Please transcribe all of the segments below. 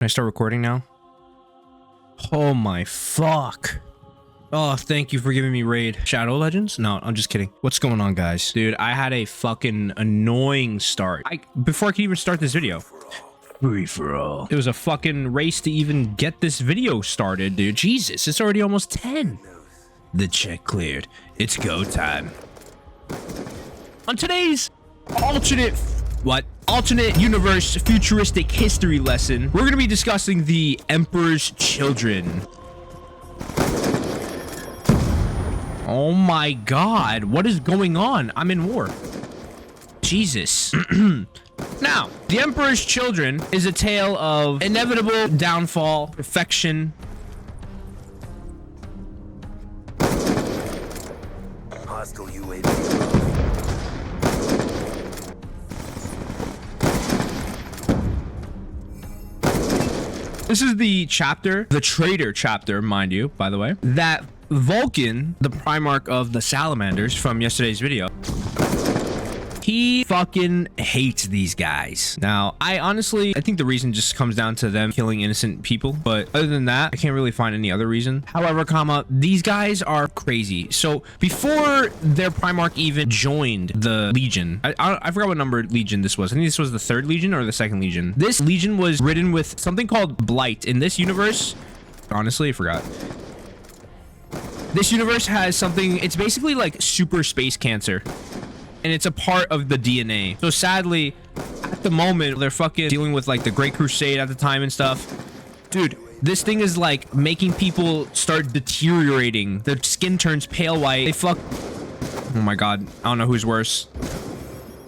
Can I start recording now? Oh my fuck. Oh, thank you for giving me raid. Shadow Legends? No, I'm just kidding. What's going on, guys? Dude, I had a fucking annoying start. Before I could even start this video. Free for all. It was a fucking race to even get this video started, dude. Jesus, it's already almost 10. The check cleared. It's go time. On today's alternate universe futuristic history lesson, we're going to be discussing the Emperor's Children. Oh my god, what is going on? I'm in war. Jesus. Now, the Emperor's Children is a tale of inevitable downfall, perfection. Hostile UAV. This is the chapter, the traitor chapter, mind you, by the way, that Vulcan, the Primarch of the Salamanders from yesterday's video, he fucking hates these guys. Now, I think the reason just comes down to them killing innocent people, but other than that, I can't really find any other reason. However, these guys are crazy. So before their Primarch even joined the Legion, I forgot what number Legion this was. I think this was the 3rd Legion or the 2nd Legion. This Legion was ridden with something called Blight. In this universe, honestly, I forgot. This universe has something, it's basically like super space cancer. And it's a part of the DNA. So sadly, at the moment, they're fucking dealing with like the Great Crusade at the time and stuff. Dude, this thing is like making people start deteriorating. Their skin turns pale white. Oh my god, I don't know who's worse.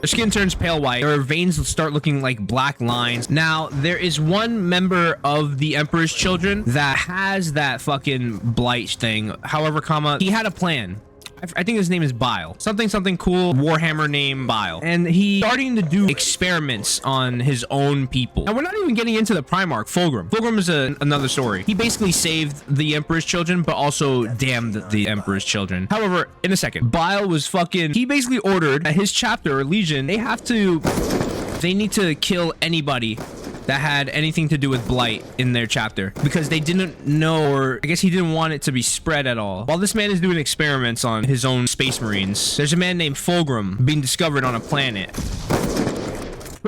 Their skin turns pale white. Their veins start looking like black lines. Now, there is one member of the Emperor's Children that has that fucking blight thing. However, he had a plan. I think his name is Bile. Something cool, Warhammer name Bile. And he's starting to do experiments on his own people. Now, we're not even getting into the Primarch, Fulgrim. Fulgrim is another story. He basically saved the Emperor's Children, but also damned the Emperor's Children. However, in a second, Bile was he basically ordered that his chapter, or Legion, they need to kill anybody that had anything to do with blight in their chapter, because they didn't know, or I guess he didn't want it to be spread at all. While this man is doing experiments on his own space marines, there's a man named Fulgrim being discovered on a planet.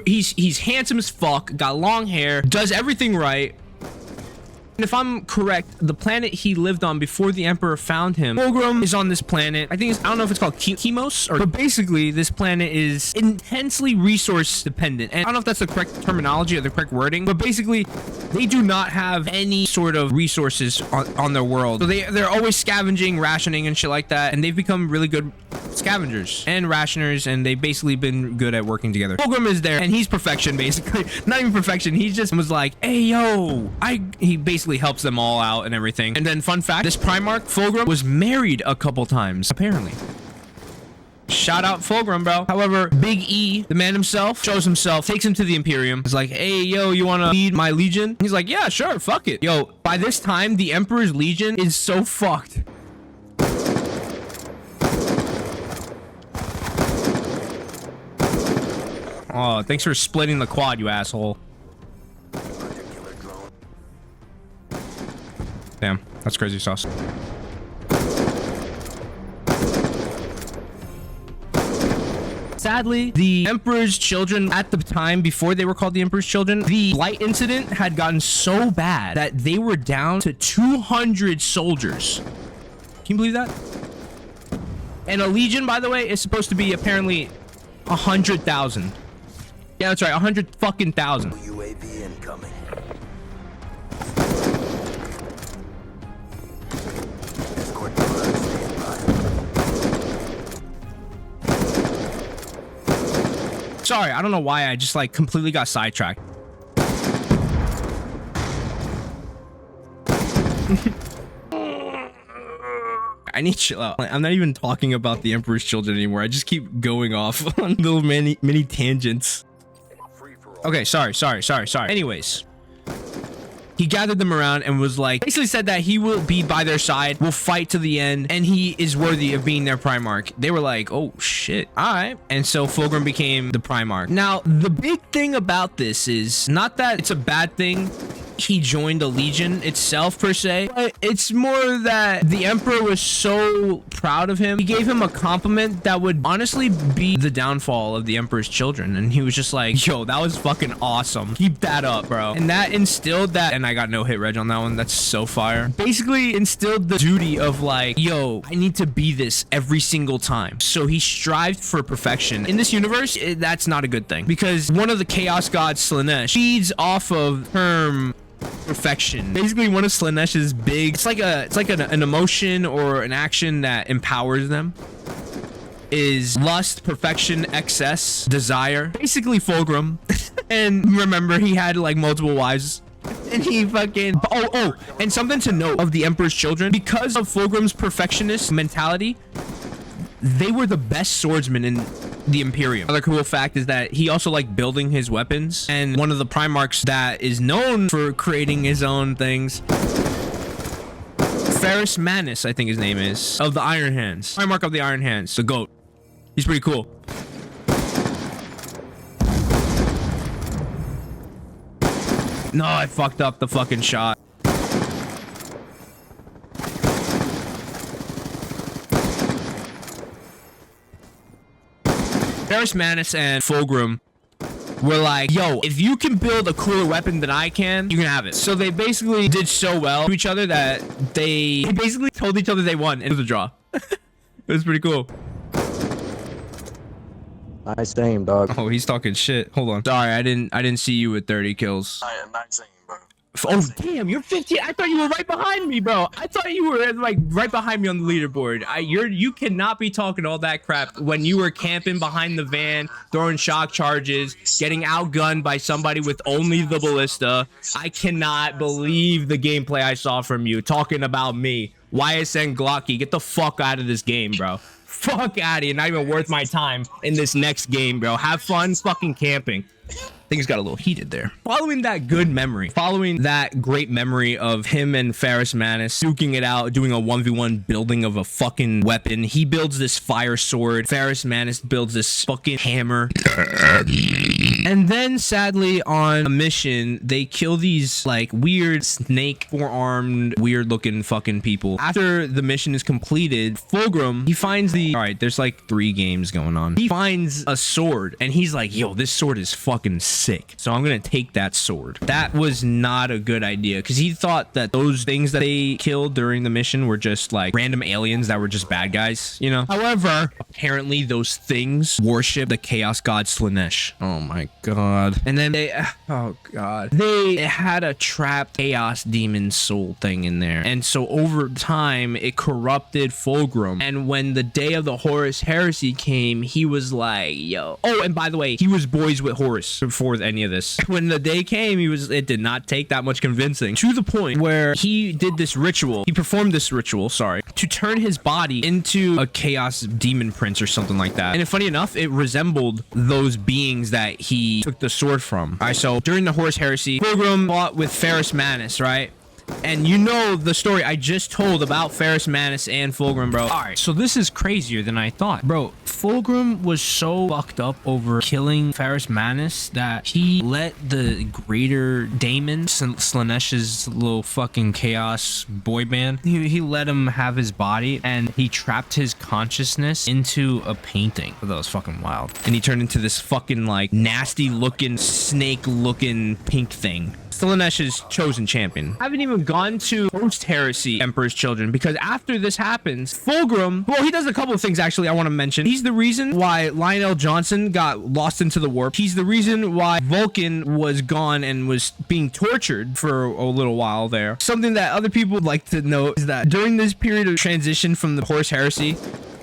He's handsome as fuck, got long hair, does everything right. And if I'm correct, the planet he lived on before the Emperor found him, Fulgrim is on this planet. I don't know if it's called Chemos, but basically this planet is intensely resource dependent. And I don't know if that's the correct terminology or the correct wording, but basically they do not have any sort of resources on their world. So they're always scavenging, rationing and shit like that. And they've become really good scavengers and rationers, and they've basically been good at working together. Fulgrim is there, and he's perfection, basically. Not even perfection. He just was like, hey, yo, he basically helps them all out and everything. And then fun fact, this Primarch, Fulgrim, was married a couple times, apparently. Shout out Fulgrim, bro. However, Big E, the man himself, shows himself, takes him to the Imperium. He's like, hey, yo, you want to lead my Legion? He's like, yeah, sure, fuck it. Yo, by this time, the Emperor's Legion is so fucked. Oh, thanks for splitting the quad, you asshole. Damn, that's crazy sauce. Sadly, the Emperor's Children, at the time before they were called the Emperor's Children, the blight incident had gotten so bad that they were down to 200 soldiers. Can you believe that? And a Legion, by the way, is supposed to be apparently 100,000. Yeah, that's right, 100 fucking thousand. UAV incoming. Escort drone standby. Sorry, I don't know why I just like completely got sidetracked. I need to chill out. I'm not even talking about the Emperor's Children anymore. I just keep going off on little mini tangents. Okay, sorry. Anyways, he gathered them around and was like, basically said that he will be by their side, will fight to the end, and he is worthy of being their Primarch. They were like, oh shit, all right. And so Fulgrim became the Primarch. Now, the big thing about this is not that it's a bad thing he joined the Legion itself per se, but it's more that the Emperor was so proud of him. He gave him a compliment that would honestly be the downfall of the Emperor's children, and he was just like, yo, that was fucking awesome, keep that up, bro. And that instilled that, and I got no hit reg on that one. That's so fire. Basically instilled the duty of like, yo, I need to be this every single time. So he strived for perfection. In this universe, that's not a good thing, because one of the chaos gods, Slanesh, feeds off of term perfection. Basically, one of Slanesh's big, it's like an emotion or an action that empowers them, is lust, perfection, excess, desire. Basically Fulgrim. And remember, he had like multiple wives, and he fucking and something to note of the Emperor's children, because of Fulgrim's perfectionist mentality, they were the best swordsmen in the Imperium. Another cool fact is that he also liked building his weapons, and one of the Primarchs that is known for creating his own things, Ferrus Manus, I think his name is, of the Iron Hands. Primarch of the Iron Hands, the GOAT. He's pretty cool. No, I fucked up the fucking shot. Ferrus Manus and Fulgrim were like, yo, if you can build a cooler weapon than I can, you can have it. So they basically did so well to each other that they basically told each other they won, and it was a draw. It was pretty cool. Nice aim, dog. Oh, he's talking shit. Hold on. Sorry, I didn't see you with 30 kills. Nice aim, bro. Oh, damn, you're 15. I thought you were right behind me, bro. I thought you were like right behind me on the leaderboard. You cannot be talking all that crap when you were camping behind the van, throwing shock charges, getting outgunned by somebody with only the ballista. I cannot believe the gameplay I saw from you talking about me. YSN Glocky, get the fuck out of this game, bro. Fuck out of here. Not even worth my time in this next game, bro. Have fun fucking camping. Things got a little heated there. Following that good memory, following that great memory of him and Ferrus Manus duking it out, doing a 1v1 building of a fucking weapon, he builds this fire sword. Ferrus Manus builds this fucking hammer. And then, sadly, on a mission, they kill these, like, weird snake, four-armed, weird-looking fucking people. After the mission is completed, Fulgrim, he finds the... Alright, there's, like, 3 games going on. He finds a sword, and he's like, yo, this sword is fucking sick. So I'm gonna take that sword. That was not a good idea, because he thought that those things that they killed during the mission were just, like, random aliens that were just bad guys, you know? However, apparently those things worship the chaos god Slanesh. Oh my god. And then they, oh god, they had a trapped chaos demon soul thing in there, and so over time it corrupted Fulgrim. And when the day of the Horus heresy came, he was like, yo, oh, and by the way, he was boys with Horus before any of this. When the day came, it did not take that much convincing, to the point where he did this ritual, he performed this ritual, sorry, to turn his body into a chaos demon prince or something like that. And funny enough, it resembled those beings that he took the sword from. All right, so during the Horus heresy, Fulgrim fought with Ferrus Manus, right? And you know the story I just told about Ferrus Manus and Fulgrim, bro. Alright, so this is crazier than I thought. Bro, Fulgrim was so fucked up over killing Ferrus Manus that he let the greater daemon, Slanesh's little fucking chaos boy band, he let him have his body, and he trapped his consciousness into a painting. Oh, that was fucking wild. And he turned into this fucking, like, nasty looking, snake looking pink thing. Slanesh's chosen champion. I haven't even gone to post-heresy Emperor's Children, because after this happens, Fulgrim, well, he does a couple of things actually I want to mention. He's the reason why Lionel Johnson got lost into the warp. He's the reason why Vulcan was gone and was being tortured for a little while there. Something that other people would like to note is that during this period of transition from the Horus heresy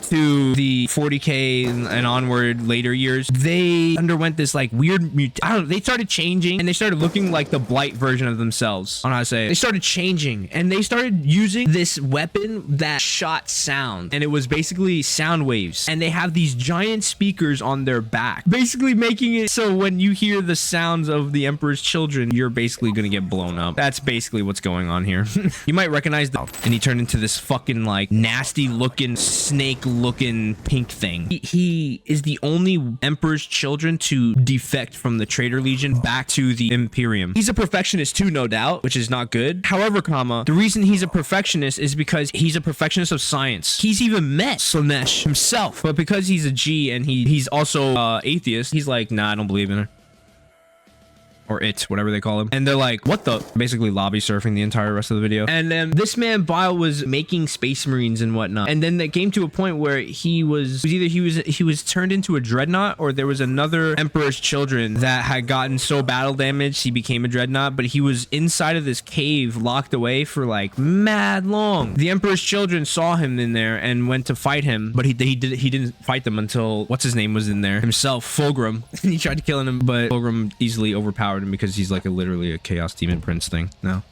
to the 40k and onward later years, they underwent this like weird I don't know, they started changing, and they started looking like the Blight version of themselves. I don't know how to say it. They started changing, and they started using this weapon that shot sound, and it was basically sound waves, and they have these giant speakers on their back, basically making it so when you hear the sounds of the Emperor's Children, you're basically gonna get blown up. That's basically what's going on here. You might recognize and he turned into this fucking like nasty looking snake looking pink thing. He is the only Emperor's children to defect from the Traitor Legion back to the Imperium. He's a perfectionist too, no doubt, which is not good. However, the reason he's a perfectionist is because he's a perfectionist of science. He's even met Slanesh himself, but because he's a G and he's also atheist, he's like, nah, I don't believe in her. Or it, whatever they call him. And they're like, what the? Basically lobby surfing the entire rest of the video. And then this man Bile was making space marines and whatnot. And then they came to a point where he was turned into a dreadnought, or there was another Emperor's children that had gotten so battle damaged he became a dreadnought, but he was inside of this cave locked away for like mad long. The Emperor's children saw him in there and went to fight him, but he didn't fight them until what's his name was in there himself, Fulgrim. And he tried to kill him, but Fulgrim easily overpowered him because he's like literally a chaos demon prince thing now.